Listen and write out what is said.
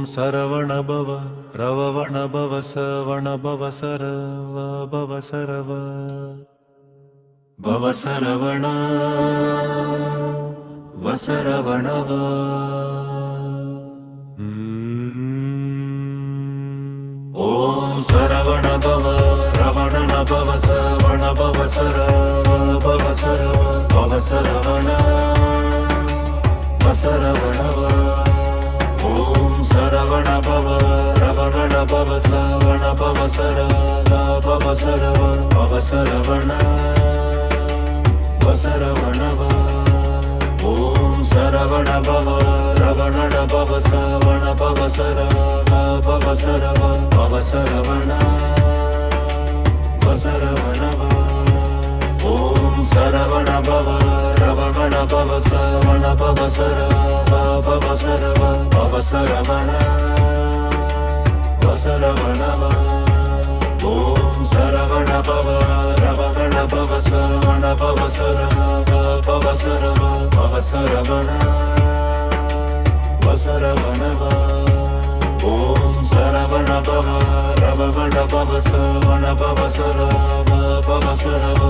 சரவண பவ ரவவண பவ சவண பவ சரவ பவ சரவ பவ சரவண வசரவணவ. ஓம் சரவண பவ ரவண பவ சவண பவ சரவ பவ சரவ பவ சரவண வசரவணவ. ஓம் சரவண பவ ரவண பவ சவண பவ சரவ பவ சரவ பவ சரவண வசரவணவ. ஓம் சரவண பவ ரவண பவ சவண பவ சரவ பவ சரவ பவ சரவண வசரவணவ. ஓம் சரவண பவ ரவண பவ சவண பவ சரவ பவ சரவ பவ சரவண வசரவணவ. ஓம் சரவண பவ ரவண பவ சவண பவ சரவ பவ சரவ பவ சரவண வசரவணவ. ஓம் சரவண பவ ரவண பவ சவண பவ சரவ பவ சரவ